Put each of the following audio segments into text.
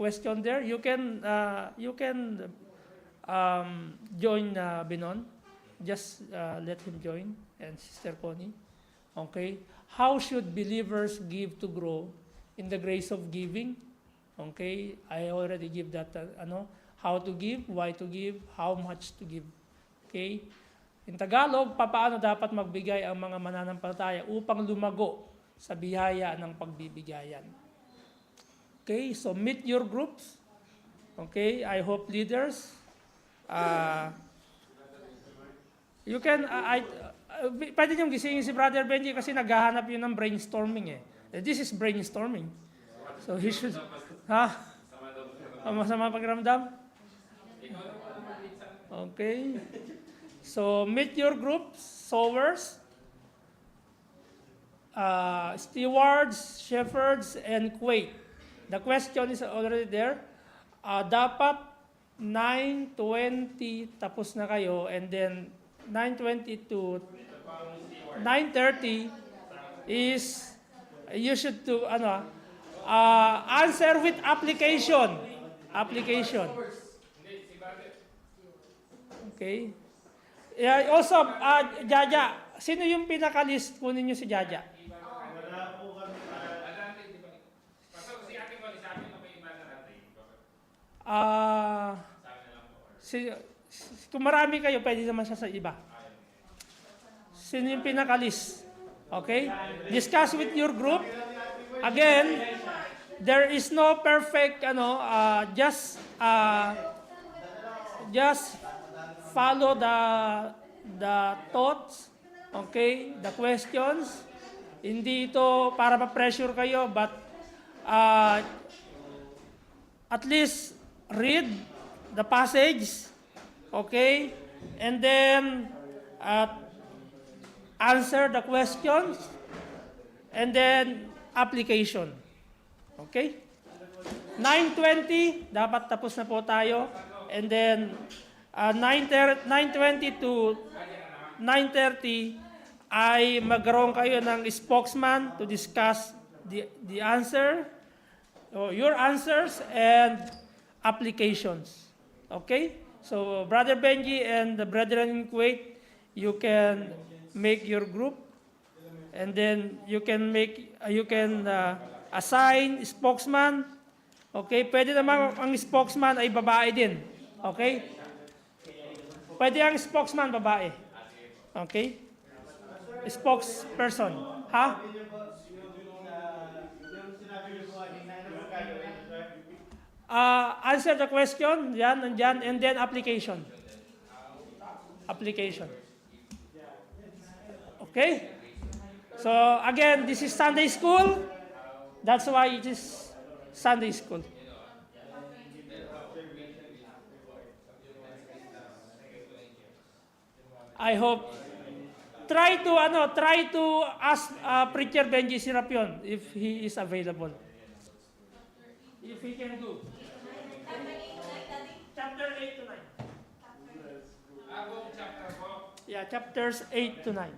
question there. You can join Binon. Just let him join, and Sister Connie. Okay. How should believers give to grow in the grace of giving? Okay. I already give that. How to give, why to give, how much to give. Okay. In Tagalog, paano dapat magbigay ang mga mananampalataya upang lumago sa biyaya ng pagbibigayan. Okay, so meet your groups. Okay, I hope leaders, you can, pwede niyong gisingin si Brother Benji kasi naghahanap yun ng brainstorming eh. This is brainstorming. So he should, masama pakiramdam? Okay. So meet your groups, sowers, stewards, shepherds, and quake. The question is already there. Dapat 9:20 tapos na kayo, and then 9:20 to 9:30 is you should to answer with application. Okay. Yeah, also, Jaja, sino yung pinaka-list? Kunin nyo si Jaja. Kung marami kayo, pwede naman siya sa iba. Sino yung pinaka-list? Okay? Discuss with your group. Again, there is no perfect, just follow the thoughts, okay, the questions. Hindi ito para ma-pressure kayo, but at least read the passage, okay, and then answer the questions, and then application. Okay? 9:20, dapat tapos na po tayo, and then 9:20 to 9:30 ay magkaroon kayo ng spokesman to discuss the answer, your answers and applications. Okay? So Brother Benji and the brethren in Kuwait, you can make your group, and then you can assign spokesman. Okay? Pwede naman ang spokesman ay babae din. Okay? Pwede ang spokesman babae. Okay? Spokesperson. Ha? Answer the question, yan, nandyan, and then application. Okay? So, again, this is Sunday school. That's why it is Sunday school. I hope try to ask Preacher Benji Serapion if he is available. If he can do. Chapter 8 to 9. Yeah, chapters 8 to 9.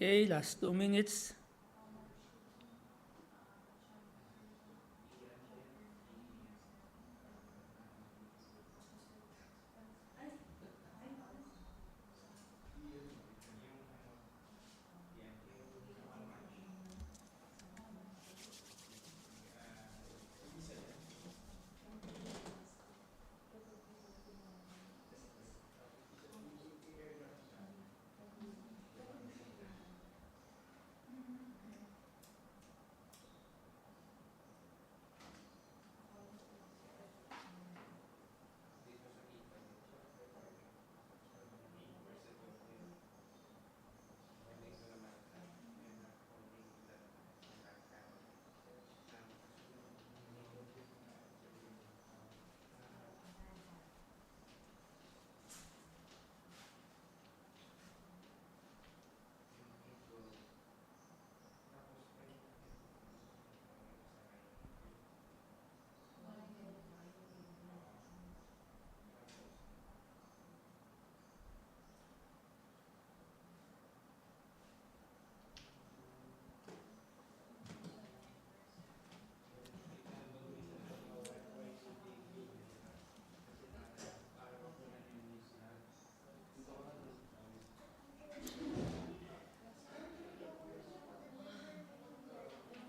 Okay, last 2 minutes.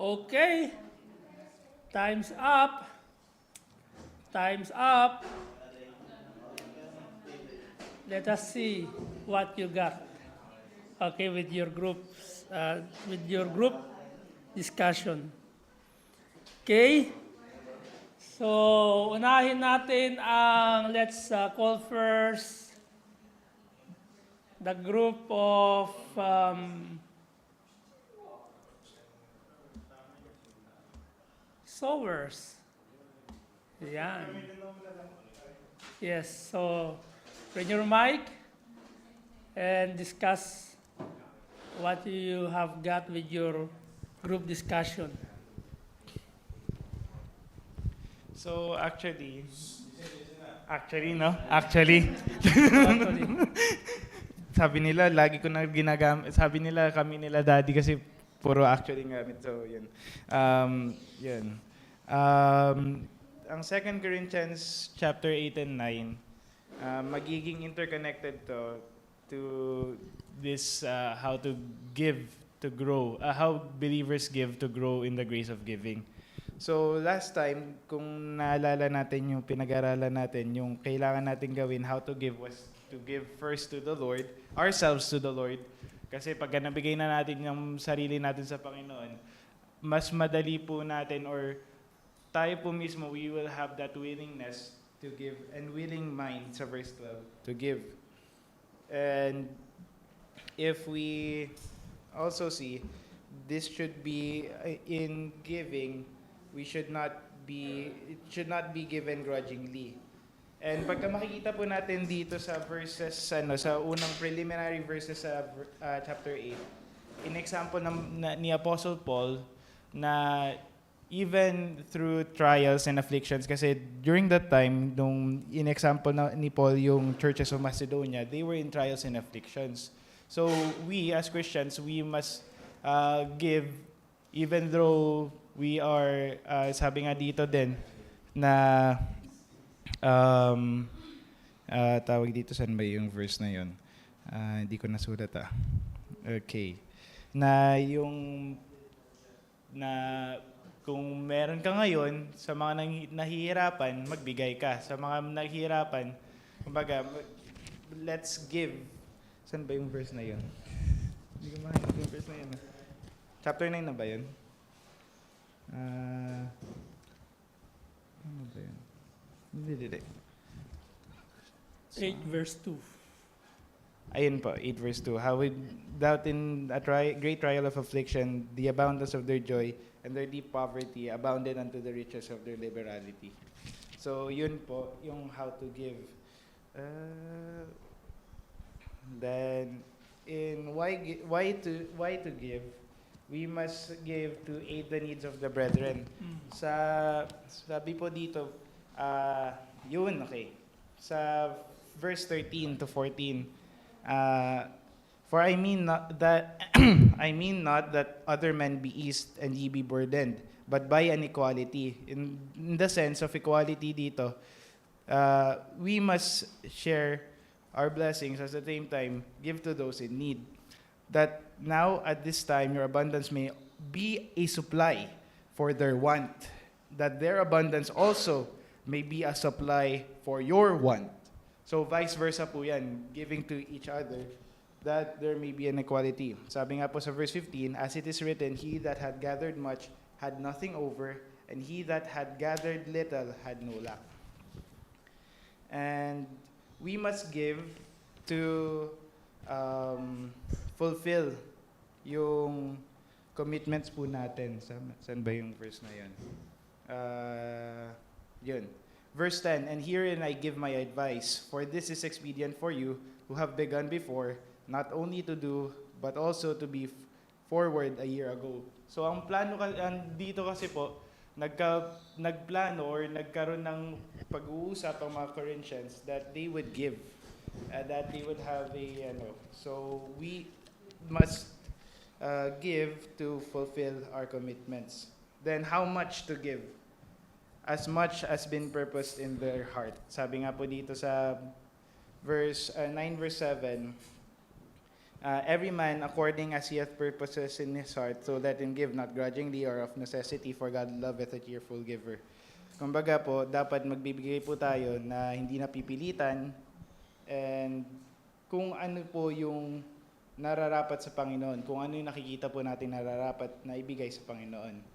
Okay, time's up. Time's up. Let us see what you got. Okay, with your group discussion. Okay? So, unahin natin ang, let's call first the group of sowers. Yan. Yes, so bring your mic and discuss what you have got with your group discussion. So actually, Actually, Actually, sabi nila, lagi ko na ginagamit, sabi nila, kami nila daddy kasi puro actually gamit. So, yun. Yun. Ang 2 Corinthians chapter 8 and 9, magiging interconnected to this, how to give to grow, how believers give to grow in the grace of giving. So last time, kung naalala natin yung pinag-aralan natin, yung kailangan natin gawin, how to give was to give first to the Lord, ourselves to the Lord. Kasi pagka nabigay na natin yung sarili natin sa Panginoon, mas madali po natin or tayo po mismo, we will have that willingness to give and willing mind sa verse 12 to give. And if we also see, this should be in giving, it should not be given grudgingly. And pagka makikita po natin dito sa verses, sa unang preliminary verses sa chapter 8, in example ni Apostle Paul, na even through trials and afflictions, kasi during that time, nung in example ni Paul, yung churches of Macedonia, they were in trials and afflictions. So we as Christians, we must give even though we are, sabi nga dito din, na, tawag dito, saan ba yung verse na yun? Hindi ko nasulat Okay. Na kung meron ka ngayon, sa mga nahihirapan, magbigay ka. Sa mga naghihirapan, kumbaga, let's give. Saan ba yung verse na yun? Hindi ko mahanap yung verse na yun. Chapter 9 na ba yun? Ano ba yun? Hindi. 8 verse 2. Ayun po, 8 verse 2. How without in a great trial of affliction, the abundance of their joy and their deep poverty abounded unto the riches of their liberality. So yun po, yung how to give. Then, in why to give, we must give to aid the needs of the brethren. Sabi po dito, okay. Sa verse 13 to 14, For I mean not that I mean not that other men be eased and ye be burdened, but by an equality. In the sense of equality dito, we must share our blessings at the same time give to those in need. That now at this time your abundance may be a supply for their want, that their abundance also may be a supply for your want. So vice versa po yan, giving to each other, that there may be an equality. Sabi nga po sa verse 15, as it is written, he that had gathered much had nothing over, and he that had gathered little had no lack. And we must give to fulfill yung commitments po natin. Saan ba yung verse na yun? Yun. Verse 10, and herein I give my advice, for this is expedient for you who have begun before, not only to do, but also to be forward a year ago. So ang plano dito kasi po, nagplano or nagkaroon ng pag-uusap ang mga Corinthians that they would give, that they would have a, so we must give to fulfill our commitments. Then how much to give? As much as been purposed in their heart. Sabi nga po dito sa verse 9 verse 7, every man according as he hath purposes in his heart, so let him give not grudgingly or of necessity, for God loveth a cheerful giver. Kumbaga po, dapat magbibigay po tayo na hindi napipilitan, and kung ano po yung nararapat sa Panginoon, kung ano yung nakikita po natin nararapat na ibigay sa Panginoon.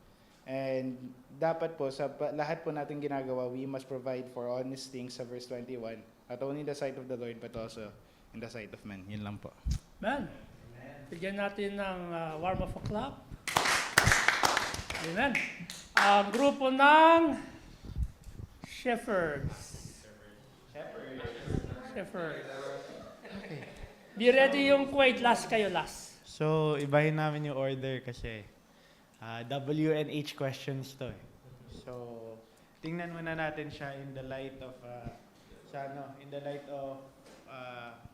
And dapat po, sa lahat po natin ginagawa, we must provide for honest things sa verse 21, not only in the sight of the Lord, but also in the sight of men. Yun lang po. Amen. Bigyan natin ng warm of a clap. Amen. Ang grupo ng Shepherds. Shepherds. Okay. Be ready yung Kuwait. Last kayo, last. So, ibahin namin yung order kasi W and H questions to eh. So, tingnan muna natin siya in the light of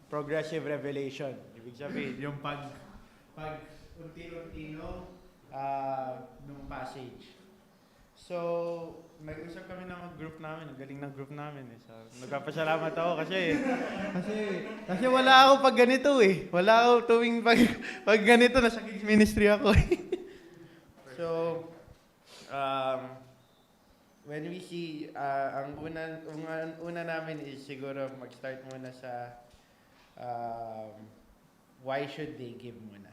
progressive revelation. Ibig sabihin, yung pag unti-unti nung passage. So, nag-usap kami ng group namin, ang galing ng group namin eh. So, nagpapasalamat ako kasi wala ako pag ganito eh. Wala ako tuwing pag ganito, nasa kids ministry ako eh. So, when we see, ang una namin is siguro mag-start muna sa why should they give muna.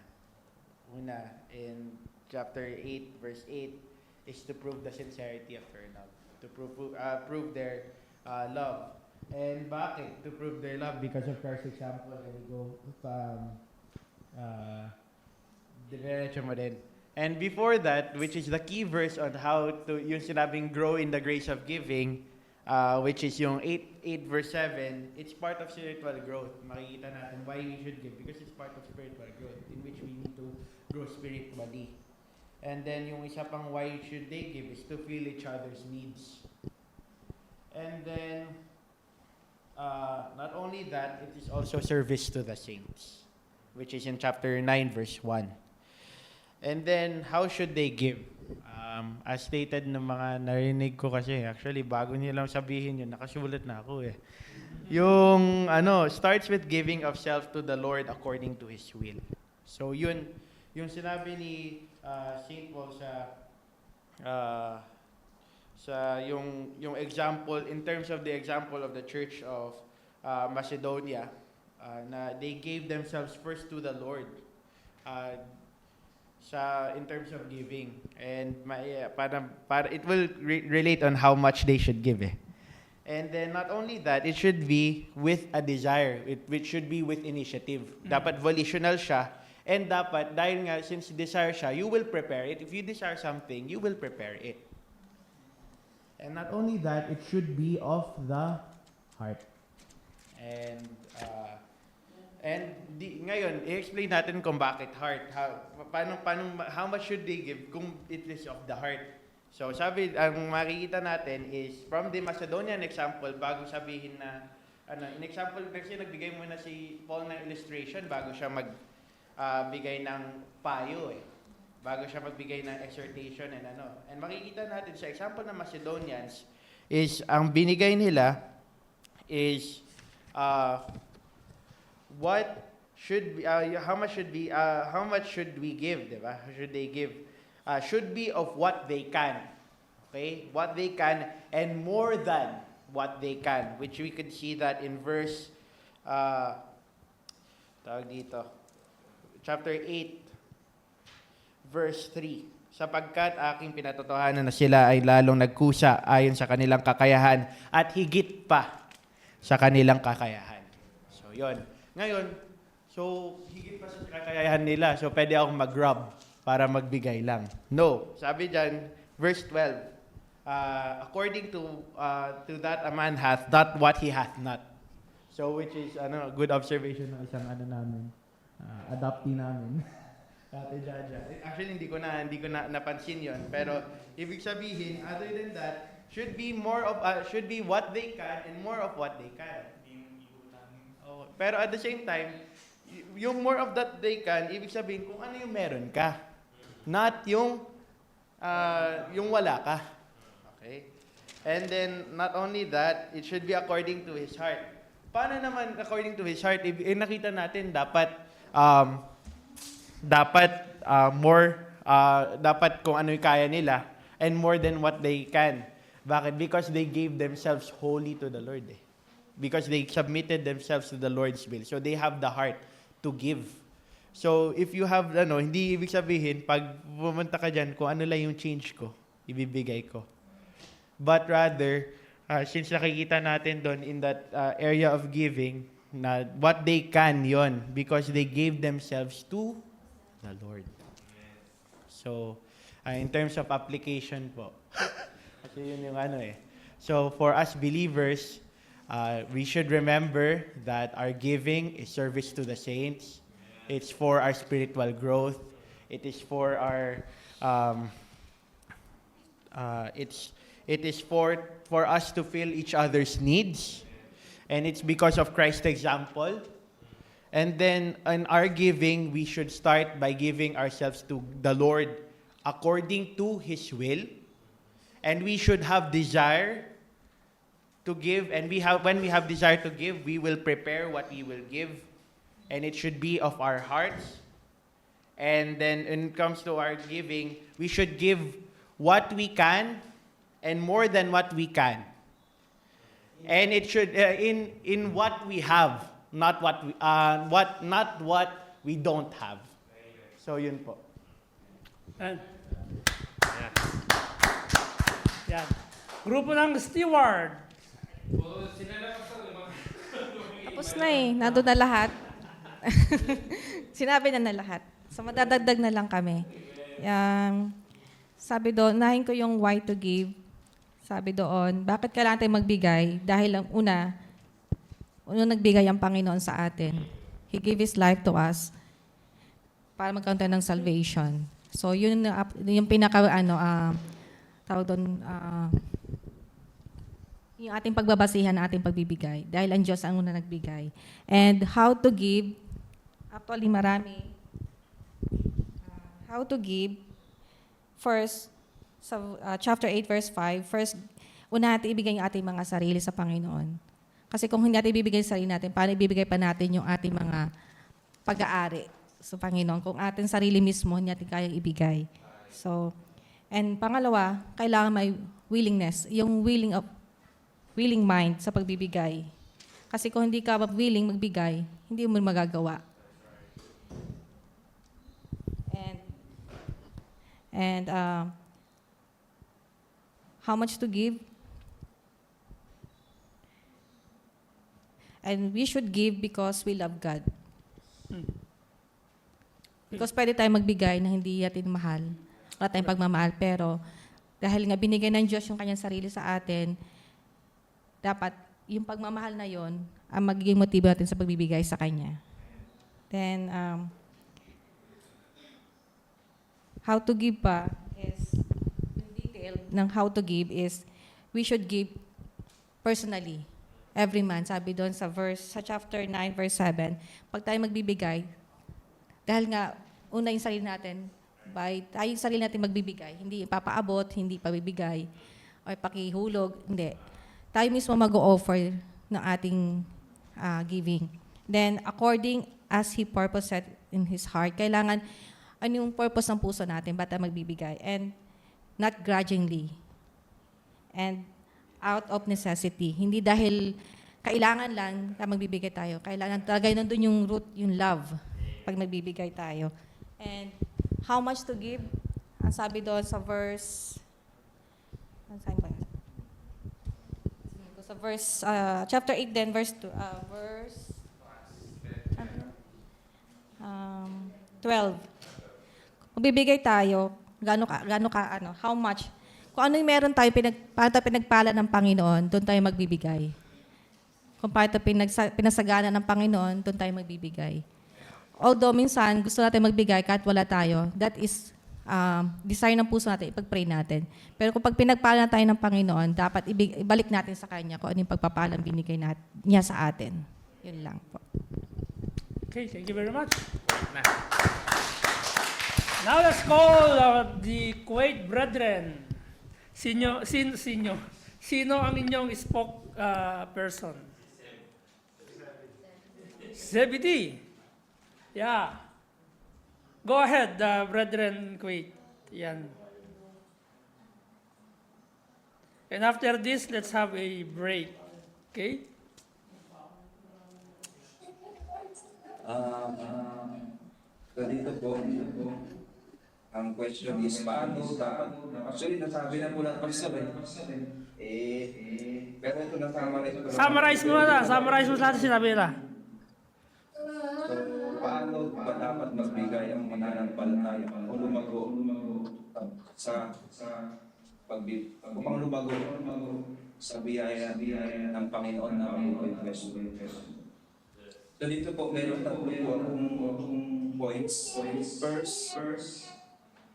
Una, in chapter 8, verse 8, is to prove the sincerity of their love. To prove their love. And bakit? To prove their love because of Christ's example. And we go diretso mo din. And before that, which is the key verse on how to, yung sinabing grow in the grace of giving, which is yung 8 verse 7, it's part of spiritual growth. Makikita natin why we should give, because it's part of spiritual growth in which we need to grow spiritually. And then yung isa pang why should they give is to feel each other's needs. And then, not only that, it is also service to the saints, which is in chapter 9 verse 1. And then, how should they give? As stated ng mga narinig ko kasi, actually, bago nilang sabihin yun, nakasulat na ako eh. Yung, starts with giving of self to the Lord according to His will. So, yun, yung sinabi ni St. Paul sa yung example, in terms of the example of the Church of Macedonia, na they gave themselves first to the Lord. In terms of giving, and para it will relate on how much they should give eh. And then not only that, it should be with a desire, it should be with initiative. Dapat volitional siya, and dapat dahil nga since desire siya, you will prepare it. If you desire something, you will prepare it. And not only that, it should be of the heart. Ngayon, i-explain natin kung bakit heart. How much should they give kung it is of the heart? So, sabi, ang makikita natin is from the Macedonian example, bago sabihin na, in example, kasi nagbigay muna si Paul ng illustration bago siya bigay ng payo eh. Bago siya magbigay ng exhortation and ano. And makikita natin sa example ng Macedonians is ang binigay nila is what should be how much should we give, 'di ba? Should they give? Should be of what they can. Okay? What they can and more than what they can, which we could see that in verse tawag dito. Chapter 8 verse 3. Sapagkat aking pinatotohanan na sila ay lalong nagkusa ayon sa kanilang kakayahan at higit pa sa kanilang kakayahan. So, yon. Ngayon, higit pa sa kakayahan nila. So, pwede akong mag-rob para magbigay lang. No. Sabi dyan, verse 12, according to that a man hath not what he hath not. So, which is, good observation ng isang namin, adoptee namin. Ate Jaja. Actually, hindi ko na napansin 'yon, pero ibig sabihin, other than that, should be what they can and more of what they can. Oh, pero at the same time, yung more of that they can, ibig sabihin kung ano yung meron ka. Not yung wala ka. Okay? And then not only that, it should be according to his heart. Paano naman according to his heart? Nakita natin dapat dapat kung ano yung kaya nila and more than what they can. Bakit? Because they gave themselves wholly to the Lord. Because they submitted themselves to the Lord's will. So they have the heart to give. So if you have, hindi ibig sabihin, pag pumunta ka dyan, kung ano lang yung change ko, ibibigay ko. But rather, since nakikita natin doon in that area of giving, na what they can yon because they gave themselves to the Lord. So, in terms of application po, kasi yun yung So, for us believers, we should remember that our giving is service to the saints. It's for our spiritual growth. It is for our, it is for us to fill each other's needs. And it's because of Christ's example. And then in our giving, we should start by giving ourselves to the Lord according to His will. And we should have desire to give. And when we have desire to give, we will prepare what we will give. And it should be of our hearts. And then when it comes to our giving, we should give what we can and more than what we can. And it should in what we have. Not what we don't have. So yun po. And, yan. Grupo ng steward. Tapos na nandun na lahat. Sinabi na lahat. So madadagdag na lang kami. Sabi doon, unahin ko yung why to give. Sabi doon, bakit kailangan tayo magbigay? Dahil ang una nagbigay ang Panginoon sa atin. He gave His life to us para magkaroon tayo ng salvation. So, yun yung pinaka, tawag doon, yung ating pagbabasihan na ating pagbibigay. Dahil ang Diyos ang una nagbigay. And how to give, actually marami. How to give, first, sa chapter 8, verse 5, first, una natin ibigay yung ating mga sarili sa Panginoon. Kasi kung hindi natin ibibigay sa sarili natin, paano ibibigay pa natin yung ating mga pag-aari sa Panginoon? Kung ating sarili mismo, hindi natin kayang ibigay. So, and pangalawa, kailangan may willingness, yung willing mind sa pagbibigay. Kasi kung hindi ka willing magbigay, hindi mo magagawa. And how much to give? And we should give because we love God. Because pwede tayong magbigay na hindi natin mahal. Wala tayong pagmamahal. Pero dahil nga binigay ng Diyos yung kanyang sarili sa atin, dapat yung pagmamahal na yon ang magiging motibo natin sa pagbibigay sa Kanya. Then, how to give pa is, yung detail ng how to give is, we should give personally. Every man, sabi doon sa chapter 9, verse 7, pag tayo magbibigay, Dahil nga, una yung sarili natin, by tayo yung sarili natin magbibigay, hindi ipapaabot, hindi pabibigay, o pakihulog, hindi. Tayo mismo mag-o-offer ng ating giving. Then, according as He purpose set in His heart, kailangan, ano yung purpose ng puso natin, ba't tayo magbibigay? And not grudgingly. And out of necessity. Hindi dahil kailangan lang na magbibigay tayo. Kailangan talaga nandun yung root, yung love, pag magbibigay tayo. And how much to give? Ang sabi doon sa verse, saan ba yun? Sa verse, chapter 8 then, verse 2, verse 12. Kung bibigay tayo, how much? Kung ano yung meron tayo, paano tayo pinagpala ng Panginoon, doon tayo magbibigay. Kung paano tayo pinasagana ng Panginoon, doon tayo magbibigay. Although minsan, gusto natin magbigay kahit wala tayo, that is desire ng puso natin, ipag-pray natin. Pero kung pag pinagpala tayo ng Panginoon, dapat ibalik natin sa Kanya kung ano yung pagpapalang binigay niya sa atin. Yun lang po. Okay, thank you very much. Now let's call the Kuwait brethren. Sino ang inyong person? Zebedee. Yeah. Go ahead, brethren Kuwait. Yan. And after this, let's have a break. Okay? Dito po, ang question is, paano dapat, actually, nasabi na po lahat pastor pero ito na-summarize ko. Summarize mo sa atin sinabi nila. So, paano ba dapat magbigay ang mananampalataya o lumago sa upang lumago sa biyaya ng Panginoon na mag-invest. So dito po, meron tatlo po akong points. First,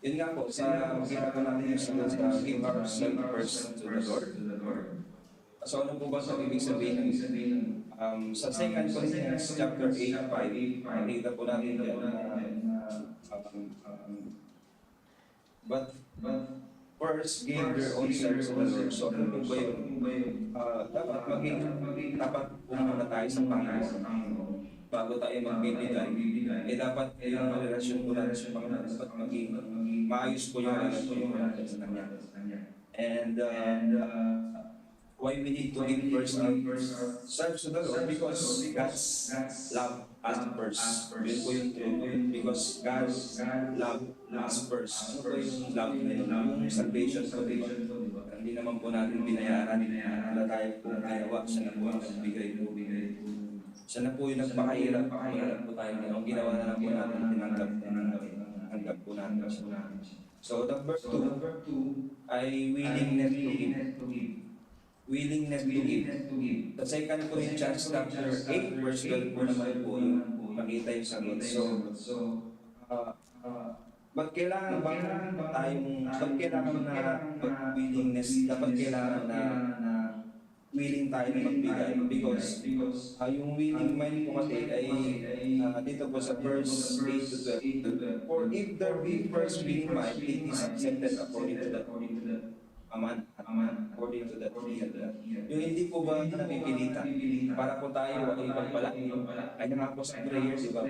yun nga po, sa ginagawa natin yung sa give ourselves first to the Lord. So ano po ba sa ibig sabihin? Sa 2 Corinthians chapter 8:5, nakita po natin yan. But first, give your own selves to the Lord. So ano po ba yun? Dapat dapat pumunta tayo sa Panginoon. Bago tayo magbibigay, dapat yung relasyon ko natin sa Panginoon, dapat maging maayos po yung relasyon ko natin sa Kanya. And why we need to give first ourselves to the Lord? Because God's love us first. Yun po yung truth. Because God's love us first. Ano po yung love na yun? Yung salvation po, diba? Hindi naman po natin binayaran. Wala tayo po ginawa. Siya na po ang nagbigay po. Siya na po yung nagpakahirap. Wala po tayo. Ang ginawa na lang po natin, tinanggap po natin. So, number two, ay willingness to give. Willingness to give. Sa 2 Corinthians chapter 8, verse 12 po naman po yung makita yung sagot. So, ba't kailangan na willingness, dapat kailangan na willing tayo na magbigay because yung willing mind po kasi ay dito po sa verse 8 to 12. For if there be first willing mind, it is accepted according to that according to that yung hindi po ba napipilitan para po tayo ay ipagpala ay nga po sa prayer, di ba?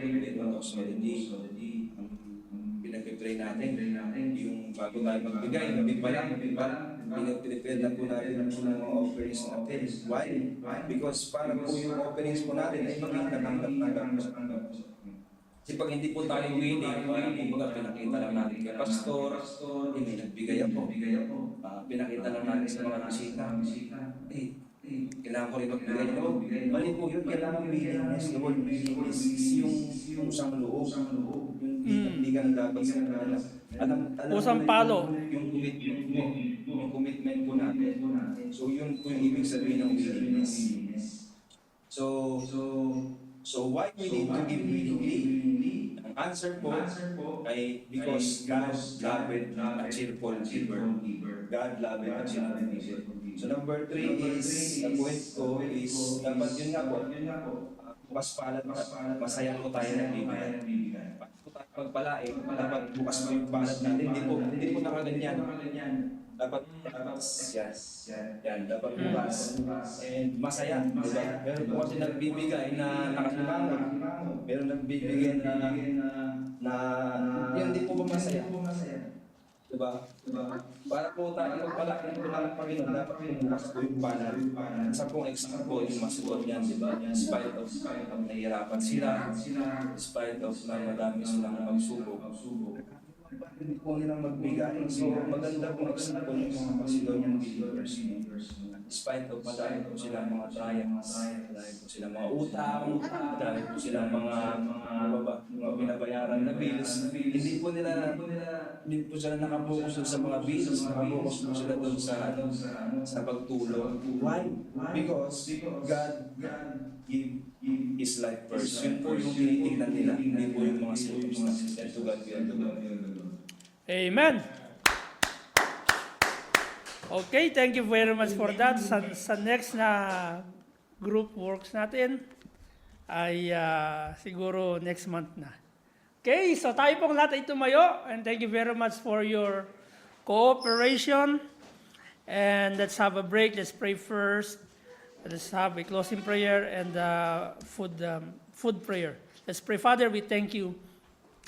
Pinag-pray natin yung bago tayo magbigay, nabigpala pinag-prepare na po natin ang mga offerings natin. Why? Because para po yung offerings po natin ay maging katanggap. Kasi pag hindi po tayo willing, kumbaga pinakita lang natin kay pastor, may nagbigay ako. Pinakita lang natin sa mga bisita. Kailangan ko rin magbigay na. Mali po yun, kailangan willingness. The word willingness is yung isang loob. Hindi ka dapat sa kanila. Pusang palo. Yung commitment po natin. So yun po yung ibig sabihin ng willingness. So why we need to give willingly? Ang answer po ay because God loved a cheerful giver. God loved a cheerful giver. So number 3 is, the point ko is, dapat yun nga po, mas masaya po tayo nagbibigay. pagpalain, dapat bukas mo yung balat natin. Hindi po nakaganyan. Dapat yan, dapat bukas. And masaya, di ba? Meron po kasi nagbibigay na nakasimangot. Meron nagbibigay na yan di po ba masaya? Diba? Para po tayo magpalaki ng Panginoon, dapat bukas po yung banal. Sa pong exam po yung masuot yan, di ba? In spite of nahihirapan sila, in spite of na madami silang magsubok. Hindi po nilang magbigay. So, maganda pong example yung mga Macedonian believers. In spite of madami po silang mga triumphs, madami po silang mga utang, madami po silang mga binabayaran na bills. Hindi po sila nakapokus sa mga bills, nakapokus po sila doon sa pagtulong. Why? Because God give His life first. Yun po yung tinitingnan nila, hindi po yung mga circumstances. And to God be all the glory. Amen. Okay, thank you very much for that. Sa next na group works natin ay siguro next month na. Okay, so tayo pong lahat ay tumayo and thank you very much for your cooperation. And let's have a break. Let's pray first. Let's have a closing prayer and food prayer. Let's pray. Father, we thank you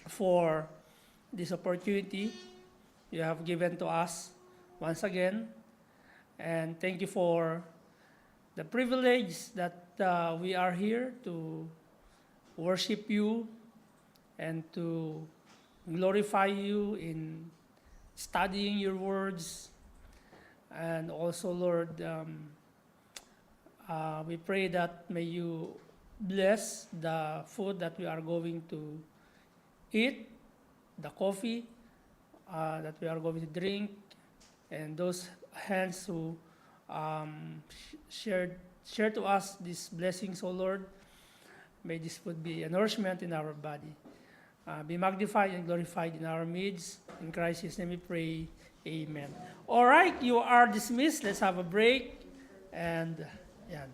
for this opportunity you have given to us once again. And thank you for the privilege that we are here to worship you and to glorify you in studying your words. And also, Lord, we pray that may you bless the food that we are going to eat, the coffee that we are going to drink, and those hands who share to us these blessings, O Lord. May this food be a nourishment in our body. Be magnified and glorified in our midst. In Christ's name we pray. Amen. All right, you are dismissed. Let's have a break. And, yeah.